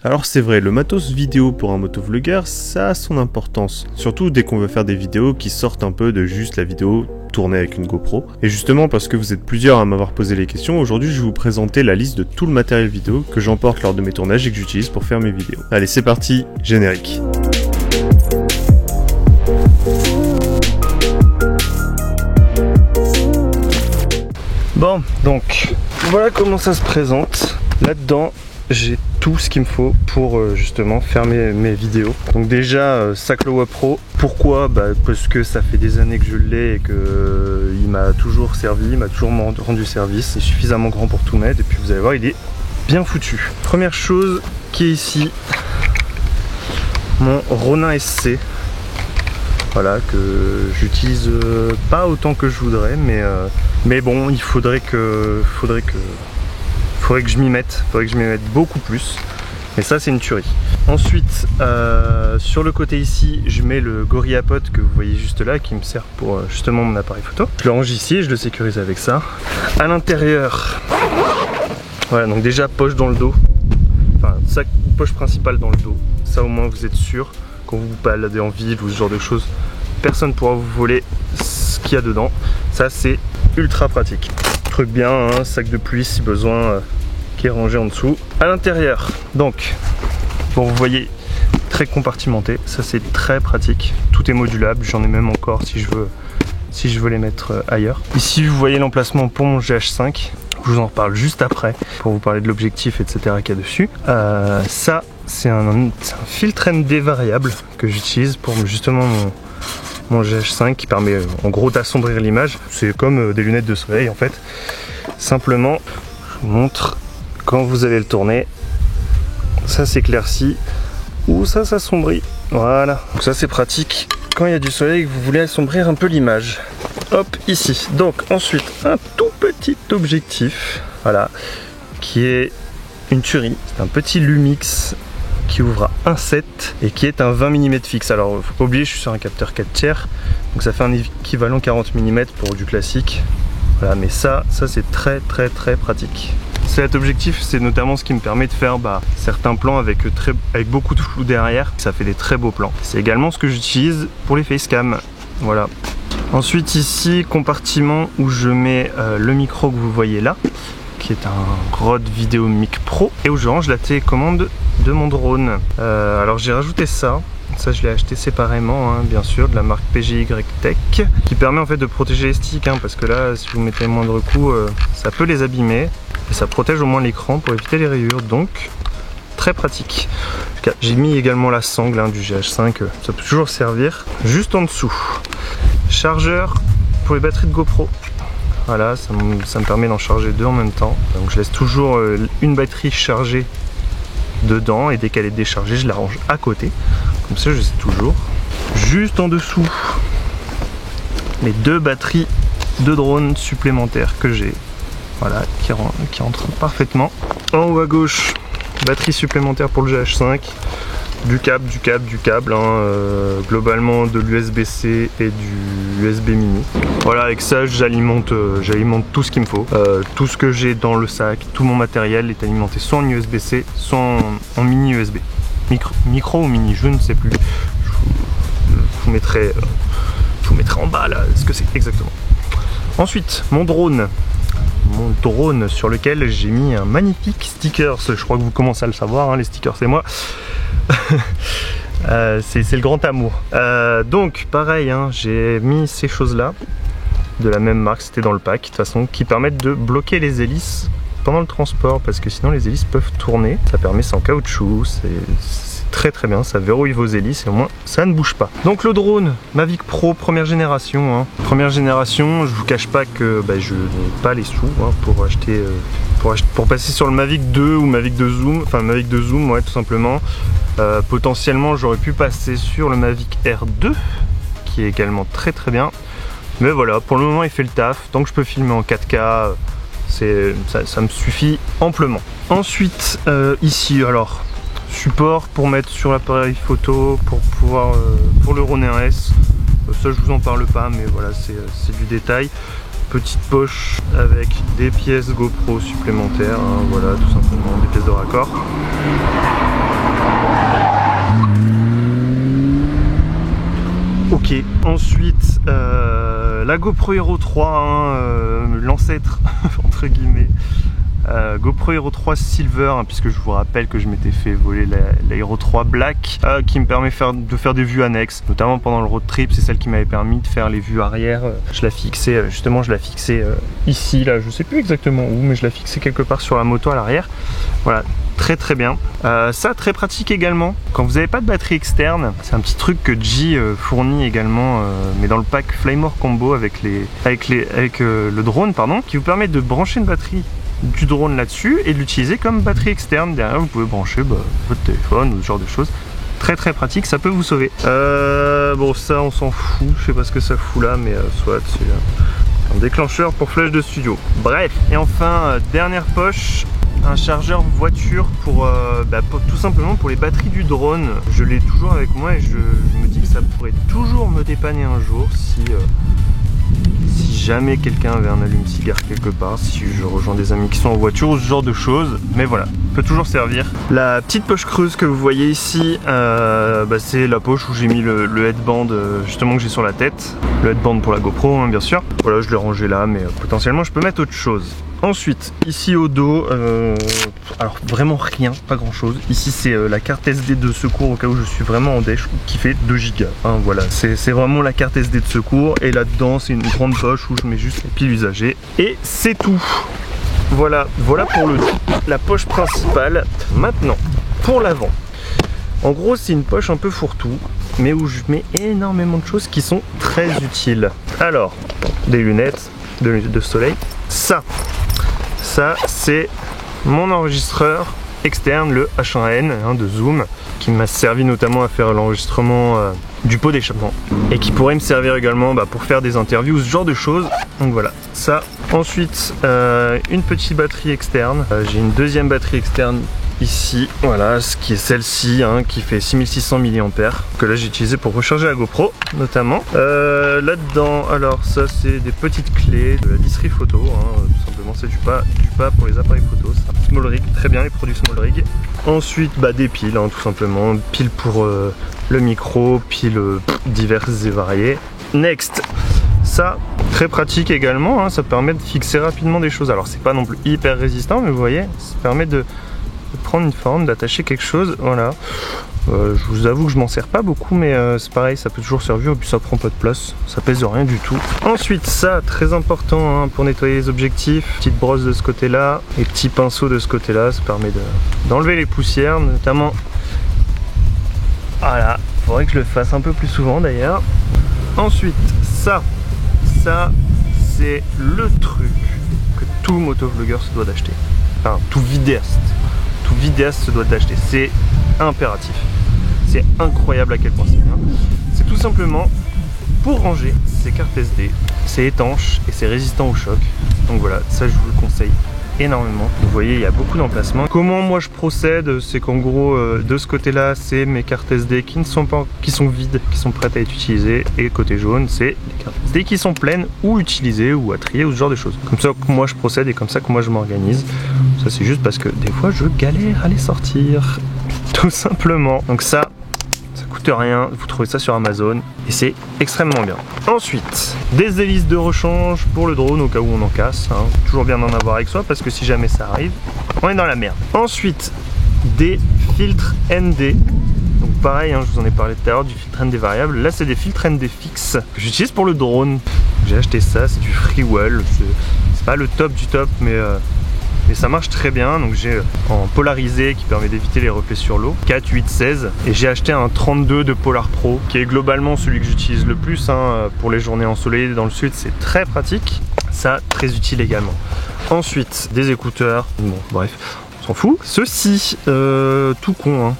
Alors c'est vrai, le matos vidéo pour un motovlogueur, ça a son importance. Surtout dès qu'on veut faire des vidéos qui sortent un peu de juste la vidéo tournée avec une GoPro. Et justement parce que vous êtes plusieurs à m'avoir posé les questions, aujourd'hui je vais vous présenter la liste de tout le matériel vidéo que j'emporte lors de mes tournages et que j'utilise pour faire mes vidéos. Allez c'est parti, générique. Bon, donc voilà comment ça se présente. Là-dedans, j'ai tout ce qu'il me faut pour justement faire mes vidéos. Donc déjà, Saklowa Pro. Pourquoi? Parce que ça fait des années que je l'ai et que il m'a toujours servi, il m'a toujours rendu service. Il est suffisamment grand pour tout mettre et puis vous allez voir, il est bien foutu. Première chose qui est ici, mon Ronin SC. Voilà, que j'utilise pas autant que je voudrais, mais bon, il faudrait que je m'y mette, beaucoup plus. Mais ça, c'est une tuerie. Ensuite, sur le côté ici, je mets le GorillaPod que vous voyez juste là, qui me sert pour justement mon appareil photo. Je le range ici et je le sécurise avec ça. À l'intérieur, voilà, donc déjà poche dans le dos, enfin poche principale dans le dos. Ça au moins vous êtes sûr. Quand vous vous baladez en ville ou ce genre de choses, personne ne pourra vous voler ce qu'il y a dedans. Ça c'est ultra pratique. Truc bien, hein, sac de pluie si besoin, qui est rangé en dessous. À l'intérieur, donc, bon vous voyez, très compartimenté, ça c'est très pratique. Tout est modulable, j'en ai même encore si je veux les mettre ailleurs. Ici vous voyez l'emplacement pour mon GH5. Je vous en reparle juste après pour vous parler de l'objectif etc qu'il y a dessus. Ça c'est un filtre ND variable que j'utilise pour justement mon GH5 qui permet en gros d'assombrir l'image. C'est comme des lunettes de soleil en fait. Simplement, je vous montre quand vous allez le tourner, ça s'éclaircit ou ça s'assombrit. Voilà, donc ça c'est pratique quand il y a du soleil et que vous voulez assombrir un peu l'image. Hop, ici. Donc ensuite, un tout petit objectif, voilà, qui est une tuerie. C'est un petit Lumix qui ouvre à 1.7 et qui est un 20 mm fixe. Alors faut pas oublier, je suis sur un capteur 4/3, donc ça fait un équivalent 40 mm pour du classique. Voilà, mais ça c'est très pratique. Cet objectif, c'est notamment ce qui me permet de faire certains plans avec beaucoup de flou derrière. Ça fait des très beaux plans. C'est également ce que j'utilise pour les facecam. Voilà. Ensuite ici, compartiment où je mets le micro que vous voyez là, qui est un Rode VideoMic Pro, et où je range la télécommande de mon drone. Alors j'ai rajouté ça je l'ai acheté séparément, hein, bien sûr, de la marque PGY Tech, qui permet en fait de protéger les sticks, hein, parce que là, si vous mettez le moindre coup, ça peut les abîmer, et ça protège au moins l'écran pour éviter les rayures, donc très pratique. J'ai mis également la sangle du GH5, ça peut toujours servir. Juste en dessous, chargeur pour les batteries de GoPro. Voilà, ça me permet d'en charger deux en même temps. Donc je laisse toujours une batterie chargée dedans et dès qu'elle est déchargée, je la range à côté. Comme ça, je sais toujours. Juste en dessous, les deux batteries de drone supplémentaires que j'ai. Voilà, qui rentrent parfaitement. En haut à gauche, batterie supplémentaire pour le GH5. Du câble, hein, globalement de l'USB-C et du USB mini. Voilà, avec ça j'alimente tout ce qu'il me faut. Tout ce que j'ai dans le sac, tout mon matériel est alimenté soit en USB-C, soit en mini USB. Micro ou mini, je ne sais plus. Je vous mettrai en bas là ce que c'est exactement. Ensuite, mon drone sur lequel j'ai mis un magnifique sticker. Je crois que vous commencez à le savoir, hein, les stickers c'est moi. C'est le grand amour. Donc pareil, hein, j'ai mis ces choses là de la même marque, c'était dans le pack de toute façon, qui permettent de bloquer les hélices pendant le transport, parce que sinon les hélices peuvent tourner. Ça permet, c'est en caoutchouc, c'est très bien, ça verrouille vos hélices et au moins ça ne bouge pas. Donc le drone Mavic Pro première génération, hein. Première génération, je vous cache pas que je n'ai pas les sous, hein, pour passer sur le Mavic 2 ou Mavic 2 Zoom, enfin Mavic 2 Zoom, ouais, tout simplement. Potentiellement j'aurais pu passer sur le Mavic R2 qui est également très bien, mais voilà, pour le moment il fait le taf, donc je peux filmer en 4K, ça me suffit amplement. Ensuite ici, alors support pour mettre sur l'appareil photo, pour le Ronin S, ça je vous en parle pas, mais voilà, c'est du détail. Petite poche avec des pièces GoPro supplémentaires, hein, voilà, tout simplement des pièces de raccord. Et ensuite la GoPro Hero 3, l'ancêtre entre guillemets. GoPro Hero 3 Silver, puisque je vous rappelle que je m'étais fait voler la Hero 3 Black, qui me permet de faire des vues annexes, notamment pendant le road trip. C'est celle qui m'avait permis de faire les vues arrière. Je la fixais, justement je la fixais ici, là, je sais plus exactement où, mais je la fixais quelque part sur la moto à l'arrière. Voilà, très bien. Ça, très pratique également quand vous n'avez pas de batterie externe. C'est un petit truc que G fournit également, mais dans le pack Flymore Combo avec le drone, pardon, qui vous permet de brancher une batterie du drone là-dessus et de l'utiliser comme batterie externe. Derrière vous pouvez brancher votre téléphone ou ce genre de choses. Très pratique, ça peut vous sauver. Bon, ça on s'en fout, je sais pas ce que ça fout là, mais soit c'est un déclencheur pour flash de studio. Bref, et enfin dernière poche, un chargeur voiture pour tout simplement pour les batteries du drone. Je l'ai toujours avec moi et je me dis que ça pourrait toujours me dépanner un jour si jamais quelqu'un avait un allume-cigare quelque part, si je rejoins des amis qui sont en voiture ou ce genre de choses, mais voilà, peut toujours servir. La petite poche creuse que vous voyez ici, c'est la poche où j'ai mis le headband justement que j'ai sur la tête, le headband pour la GoPro bien sûr. Voilà, je l'ai rangé là, mais potentiellement je peux mettre autre chose. Ensuite, ici au dos, alors vraiment rien, pas grand chose. Ici c'est la carte SD de secours au cas où je suis vraiment en dèche, qui fait 2 Go. Voilà, c'est vraiment la carte SD de secours. Et là-dedans c'est une grande poche où je mets juste les piles usagées. Et c'est tout. Voilà pour la poche principale. Maintenant, pour l'avant. En gros c'est une poche un peu fourre-tout, mais où je mets énormément de choses qui sont très utiles. Alors, des lunettes de soleil. Ça c'est mon enregistreur externe, le H1N de Zoom, qui m'a servi notamment à faire l'enregistrement du pot d'échappement et qui pourrait me servir également pour faire des interviews, ce genre de choses. Donc voilà, ça. Ensuite, une petite batterie externe. J'ai une deuxième batterie externe ici, voilà, ce qui est celle-ci, qui fait 6600 mAh, que là j'ai utilisé pour recharger la GoPro notamment. Là-dedans, alors ça c'est des petites clés de la disserie photo, tout simplement c'est du pas pour les appareils photo, c'est un small rig, très bien les produits small rig. Ensuite des piles, tout simplement, piles pour le micro, piles diverses et variées. Next, ça très pratique également, ça permet de fixer rapidement des choses. Alors c'est pas non plus hyper résistant, mais vous voyez, ça permet de prendre une forme, d'attacher quelque chose, voilà. Je vous avoue que je m'en sers pas beaucoup, mais c'est pareil, ça peut toujours servir, et puis ça prend pas de place, ça pèse rien du tout. Ensuite, ça, très important pour nettoyer les objectifs, petite brosse de ce côté-là, et petit pinceau de ce côté-là, ça permet d'enlever les poussières, notamment. Voilà, faudrait que je le fasse un peu plus souvent d'ailleurs. Ensuite, ça c'est le truc que tout motovlogueur se doit d'acheter, enfin tout vidéaste se doit d'acheter, c'est impératif. C'est incroyable à quel point c'est bien. C'est tout simplement pour ranger ces cartes SD. C'est étanche et c'est résistant au choc. Donc voilà, ça je vous le conseille énormément. Vous voyez, il y a beaucoup d'emplacements. Comment moi je procède, c'est qu'en gros de ce côté-là, c'est mes cartes SD qui sont vides, qui sont prêtes à être utilisées, et côté jaune, c'est des cartes SD qui sont pleines ou utilisées ou à trier ou ce genre de choses. Comme ça que moi je procède et comme ça que moi je m'organise. Ça c'est juste parce que des fois je galère à les sortir, tout simplement. Donc ça coûte rien, vous trouvez ça sur Amazon et c'est extrêmement bien. Ensuite, des hélices de rechange pour le drone au cas où on en casse, toujours bien d'en avoir avec soi parce que si jamais ça arrive, on est dans la merde. Ensuite, des filtres ND. Donc pareil, je vous en ai parlé tout à l'heure du filtre ND variable. Là c'est des filtres ND fixes que j'utilise pour le drone. J'ai acheté ça, c'est du Freewell, c'est pas le top du top, mais ça marche très bien. Donc j'ai en polarisé qui permet d'éviter les reflets sur l'eau, 4, 8, 16, et j'ai acheté un 32 de Polar Pro qui est globalement celui que j'utilise le plus pour les journées ensoleillées dans le sud, c'est très pratique, ça très utile également. Ensuite des écouteurs, bon bref, on s'en fout. Ceci, tout con,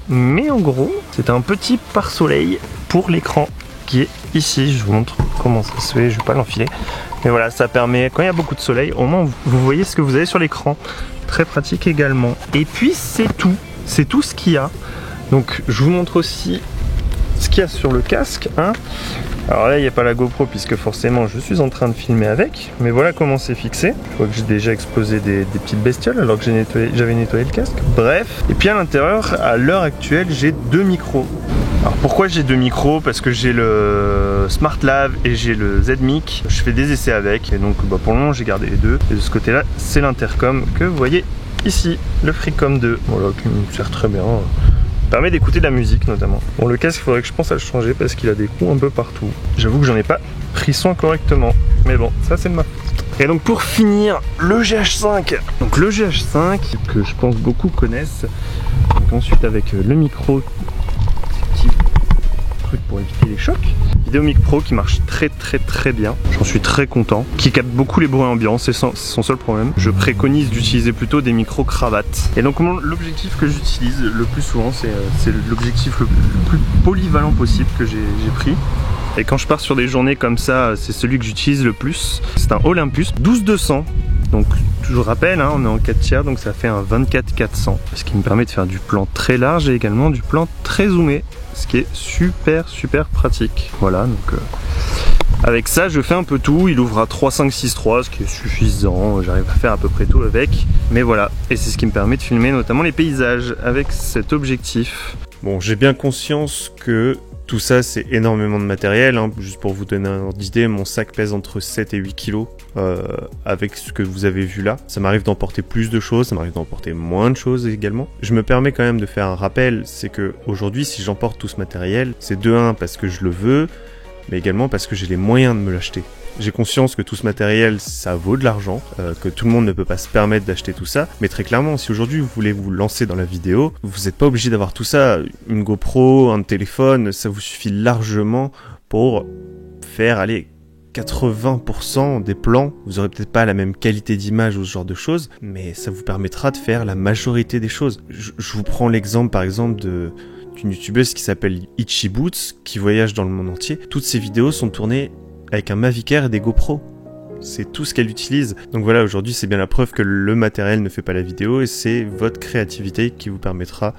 mais en gros c'est un petit pare-soleil pour l'écran qui est ici. Je vous montre comment ça se fait, je vais pas l'enfiler. Mais voilà, ça permet, quand il y a beaucoup de soleil, au moins vous voyez ce que vous avez sur l'écran. Très pratique également. Et puis c'est tout ce qu'il y a. Donc je vous montre aussi ce qu'il y a sur le casque. Alors là il n'y a pas la GoPro puisque forcément je suis en train de filmer avec. Mais voilà comment c'est fixé. Je vois que j'ai déjà exposé des petites bestioles alors que j'avais nettoyé le casque. Bref. Et puis à l'intérieur, à l'heure actuelle, j'ai 2 micros. Alors pourquoi j'ai 2 micros? Parce que j'ai le SmartLav et j'ai le ZMic. Je fais des essais avec et donc pour le moment j'ai gardé les deux. Et de ce côté là c'est l'intercom que vous voyez ici, le Freecom 2. Voilà, qui me sert très bien. Permet d'écouter de la musique notamment. Bon, le casque, il faudrait que je pense à le changer parce qu'il a des coups un peu partout. J'avoue que j'en ai pas pris soin correctement. Mais bon, ça c'est de ma faute. Et donc pour finir, le GH5. Donc le GH5 que je pense beaucoup connaissent. Donc ensuite avec le micro, petit truc pour éviter les chocs. Vidéomic Pro qui marche très bien. J'en suis très content. Qui capte beaucoup les bruits ambiants, c'est son seul problème. Je préconise d'utiliser plutôt des micros cravates. Et donc l'objectif que j'utilise le plus souvent, c'est l'objectif le plus polyvalent possible que j'ai pris. Et quand je pars sur des journées comme ça, c'est celui que j'utilise le plus. C'est un Olympus 12-200. Donc je rappelle, hein, on est en 4 tiers, donc ça fait un 24-400. Ce qui me permet de faire du plan très large et également du plan très zoomé. Ce qui est super pratique. Voilà, donc avec ça je fais un peu tout. Il ouvre à 3.5.6.3, ce qui est suffisant. J'arrive à faire à peu près tout avec. Mais voilà, et c'est ce qui me permet de filmer notamment les paysages avec cet objectif. Bon, j'ai bien conscience que tout ça c'est énormément de matériel, hein. Juste pour vous donner un ordre d'idée, mon sac pèse entre 7 et 8 kilos avec ce que vous avez vu là. Ça m'arrive d'emporter plus de choses, ça m'arrive d'emporter moins de choses également. Je me permets quand même de faire un rappel, c'est que aujourd'hui si j'emporte tout ce matériel, c'est de 1 parce que je le veux, mais également parce que j'ai les moyens de me l'acheter. J'ai conscience que tout ce matériel, ça vaut de l'argent, que tout le monde ne peut pas se permettre d'acheter tout ça, mais très clairement, si aujourd'hui vous voulez vous lancer dans la vidéo, vous n'êtes pas obligé d'avoir tout ça, une GoPro, un téléphone, ça vous suffit largement pour faire, allez, 80% des plans. Vous aurez peut-être pas la même qualité d'image ou ce genre de choses, mais ça vous permettra de faire la majorité des choses. Je vous prends l'exemple par exemple d'une youtubeuse qui s'appelle Itchy Boots, qui voyage dans le monde entier. Toutes ses vidéos sont tournées avec un Mavic Air et des GoPro. C'est tout ce qu'elle utilise. Donc voilà, aujourd'hui c'est bien la preuve que le matériel ne fait pas la vidéo et c'est votre créativité qui vous permettra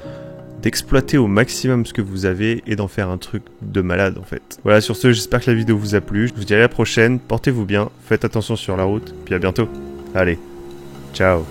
d'exploiter au maximum ce que vous avez et d'en faire un truc de malade en fait. Voilà, sur ce, j'espère que la vidéo vous a plu. Je vous dis à la prochaine, portez-vous bien, faites attention sur la route, puis à bientôt. Allez, ciao.